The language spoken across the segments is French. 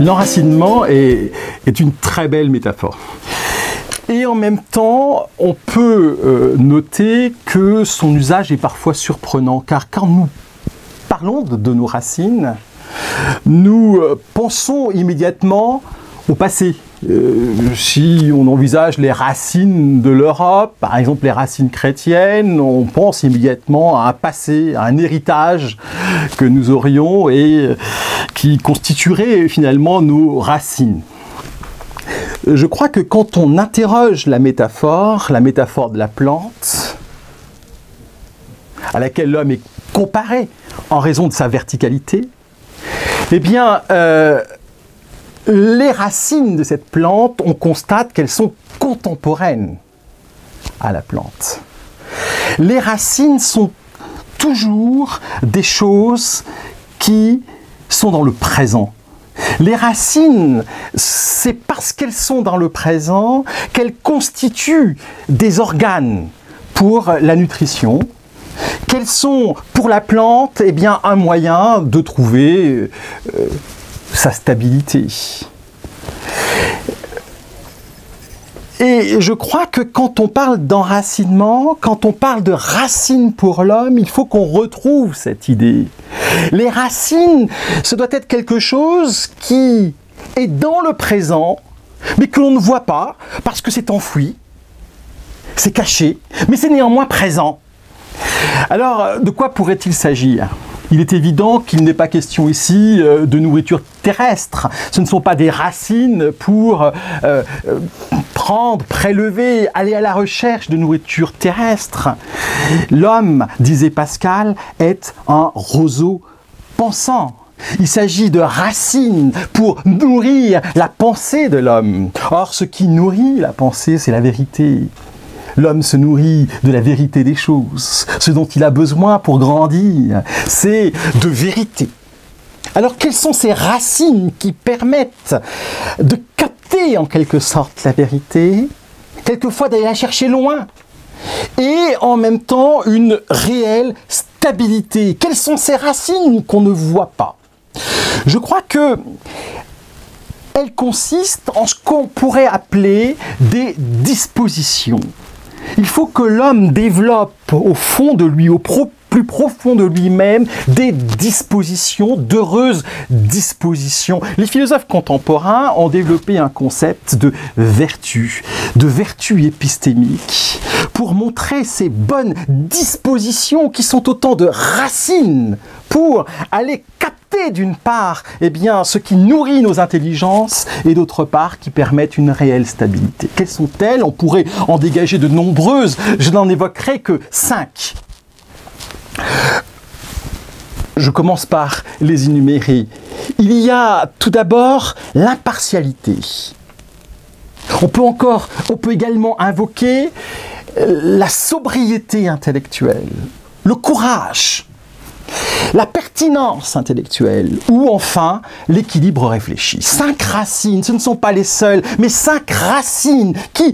L'enracinement est une très belle métaphore. Et en même temps, on peut noter que son usage est parfois surprenant, car quand nous parlons de nos racines, nous pensons immédiatement au passé. Si on envisage les racines de l'Europe, par exemple les racines chrétiennes, on pense immédiatement à un passé, à un héritage que nous aurions et qui constituerait finalement nos racines. Je crois que quand on interroge la métaphore de la plante, à laquelle l'homme est comparé en raison de sa verticalité, eh bien, les racines de cette plante, on constate qu'elles sont contemporaines à la plante. Les racines sont toujours des choses qui sont dans le présent. Les racines, c'est parce qu'elles sont dans le présent qu'elles constituent des organes pour la nutrition, qu'elles sont pour la plante eh bien, un moyen de trouver sa stabilité. Et je crois que quand on parle d'enracinement, quand on parle de racines pour l'homme, il faut qu'on retrouve cette idée. Les racines, ce doit être quelque chose qui est dans le présent, mais que l'on ne voit pas, parce que c'est enfoui, c'est caché, mais c'est néanmoins présent. Alors, de quoi pourrait-il s'agir ? Il est évident qu'il n'est pas question ici de nourriture terrestre. Ce ne sont pas des racines pour prendre, prélever, aller à la recherche de nourriture terrestre. L'homme, disait Pascal, est un roseau pensant. Il s'agit de racines pour nourrir la pensée de l'homme. Or, ce qui nourrit la pensée, c'est la vérité. L'homme se nourrit de la vérité des choses. Ce dont il a besoin pour grandir, c'est de vérité. Alors, quelles sont ces racines qui permettent de capter en quelque sorte la vérité, quelquefois d'aller la chercher loin, et en même temps une réelle stabilité? Quelles sont ces racines qu'on ne voit pas? Je crois que elles consistent en ce qu'on pourrait appeler des dispositions. Il faut que l'homme développe au fond de lui, plus profond de lui-même, des dispositions, d'heureuses dispositions. Les philosophes contemporains ont développé un concept de vertu épistémique, pour montrer ces bonnes dispositions qui sont autant de racines pour aller capter d'une part eh bien, ce qui nourrit nos intelligences et d'autre part qui permettent une réelle stabilité. Quelles sont-elles? On pourrait en dégager de nombreuses, je n'en évoquerai que 5. Je commence par les énumérer. Il y a tout d'abord l'impartialité. On peut également invoquer la sobriété intellectuelle, le courage, la pertinence intellectuelle ou enfin l'équilibre réfléchi. 5 racines, ce ne sont pas les seules, mais 5 racines qui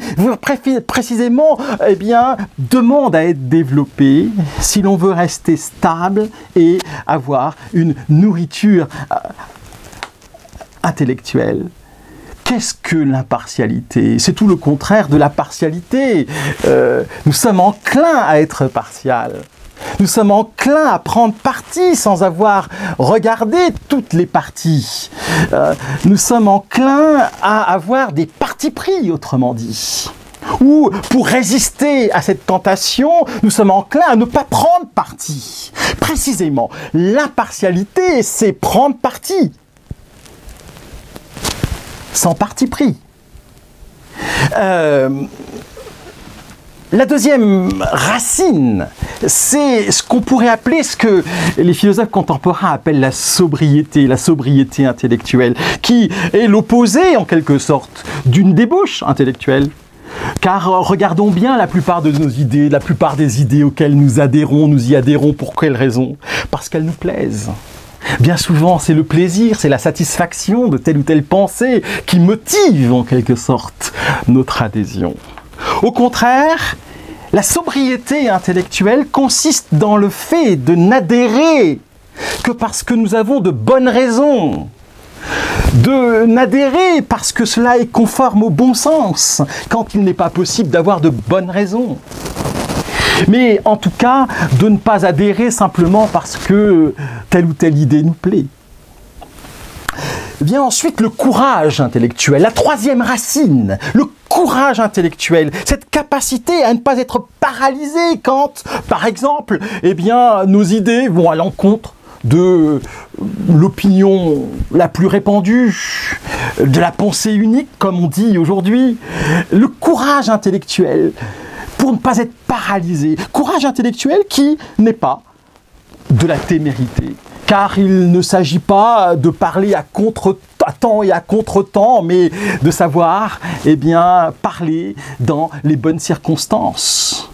précisément eh bien, demandent à être développées si l'on veut rester stable et avoir une nourriture intellectuelle. Qu'est-ce que l'impartialité? C'est tout le contraire de la partialité. Nous sommes enclins à être partial. Nous sommes enclins à prendre parti sans avoir regardé toutes les parties. Nous sommes enclins à avoir des partis pris, autrement dit. Ou, pour résister à cette tentation, nous sommes enclins à ne pas prendre parti. Précisément, l'impartialité, c'est prendre parti. Sans parti pris. La deuxième racine, c'est ce qu'on pourrait appeler ce que les philosophes contemporains appellent la sobriété intellectuelle, qui est l'opposé en quelque sorte d'une débauche intellectuelle. Car regardons bien la plupart de nos idées, la plupart des idées auxquelles nous y adhérons pour quelle raison? Parce qu'elles nous plaisent. Bien souvent, c'est le plaisir, c'est la satisfaction de telle ou telle pensée qui motive en quelque sorte notre adhésion. Au contraire, la sobriété intellectuelle consiste dans le fait de n'adhérer que parce que nous avons de bonnes raisons n'adhérer parce que cela est conforme au bon sens, quand il n'est pas possible d'avoir de bonnes raisons. Mais en tout cas, de ne pas adhérer simplement parce que telle ou telle idée nous plaît. Vient ensuite le courage intellectuel, la troisième racine, le courage intellectuel, cette capacité à ne pas être paralysé quand, par exemple, nos idées vont à l'encontre de l'opinion la plus répandue, de la pensée unique, comme on dit aujourd'hui. Le courage intellectuel, pour ne pas être paralysé. Courage intellectuel qui n'est pas de la témérité. Car il ne s'agit pas de parler à contre-temps et à contre-temps, mais de savoir, parler dans les bonnes circonstances,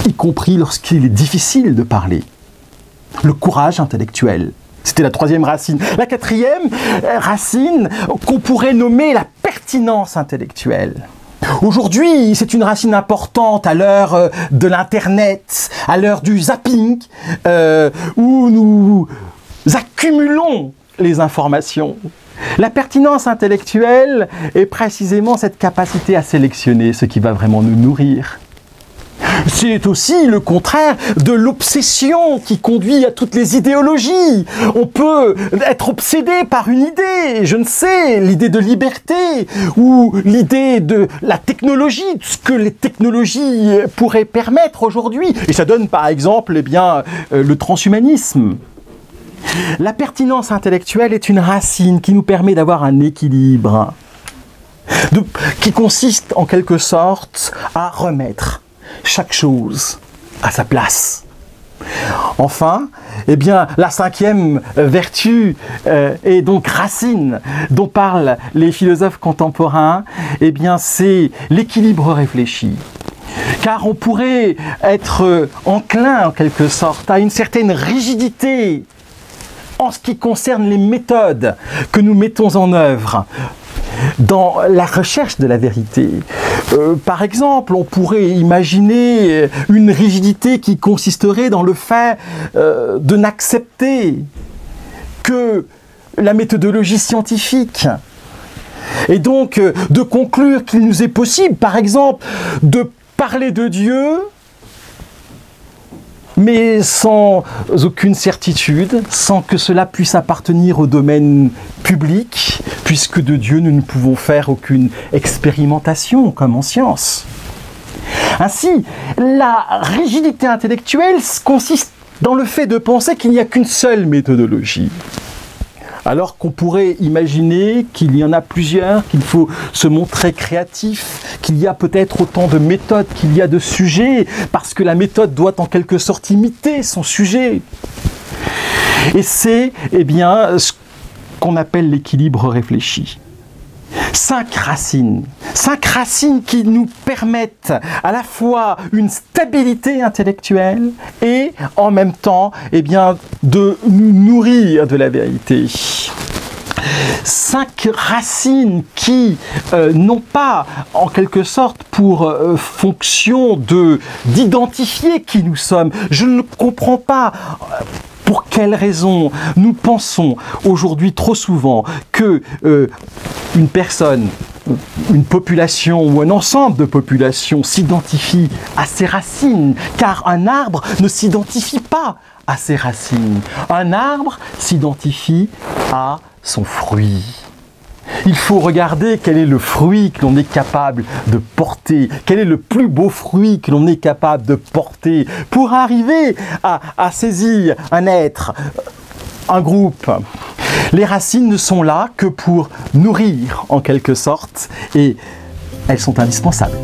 y compris lorsqu'il est difficile de parler. Le courage intellectuel, c'était la troisième racine. La quatrième racine qu'on pourrait nommer la pertinence intellectuelle. Aujourd'hui, c'est une racine importante à l'heure de l'Internet, à l'heure du zapping, où nous accumulons les informations. La pertinence intellectuelle est précisément cette capacité à sélectionner ce qui va vraiment nous nourrir. C'est aussi le contraire de l'obsession qui conduit à toutes les idéologies. On peut être obsédé par une idée, je ne sais, l'idée de liberté ou l'idée de la technologie, ce que les technologies pourraient permettre aujourd'hui. Et ça donne par exemple le transhumanisme. La pertinence intellectuelle est une racine qui nous permet d'avoir un équilibre, qui consiste en quelque sorte à remettre chaque chose à sa place. Enfin, la cinquième vertu et donc racine dont parlent les philosophes contemporains, c'est l'équilibre réfléchi. Car on pourrait être enclin en quelque sorte à une certaine rigidité en ce qui concerne les méthodes que nous mettons en œuvre dans la recherche de la vérité. Par exemple, on pourrait imaginer une rigidité qui consisterait dans le fait de n'accepter que la méthodologie scientifique. Et donc de conclure qu'il nous est possible, par exemple, de parler de Dieu, mais sans aucune certitude, sans que cela puisse appartenir au domaine public, puisque de Dieu nous ne pouvons faire aucune expérimentation comme en science. Ainsi, la rigidité intellectuelle consiste dans le fait de penser qu'il n'y a qu'une seule méthodologie. Alors qu'on pourrait imaginer qu'il y en a plusieurs, qu'il faut se montrer créatif, qu'il y a peut-être autant de méthodes qu'il y a de sujets, parce que la méthode doit en quelque sorte imiter son sujet. Et c'est ce qu'on appelle l'équilibre réfléchi. 5 racines qui nous permettent à la fois une stabilité intellectuelle et en même temps de nous nourrir de la vérité. 5 racines qui n'ont pas en quelque sorte pour fonction d'identifier qui nous sommes. Je ne comprends pas pour quelles raisons nous pensons aujourd'hui trop souvent que une personne, une population ou un ensemble de populations s'identifie à ses racines, car un arbre ne s'identifie pas à ses racines. Un arbre s'identifie à son fruit. Il faut regarder quel est le fruit que l'on est capable de porter, quel est le plus beau fruit que l'on est capable de porter pour arriver à saisir un être, un groupe. Les racines ne sont là que pour nourrir en quelque sorte et elles sont indispensables.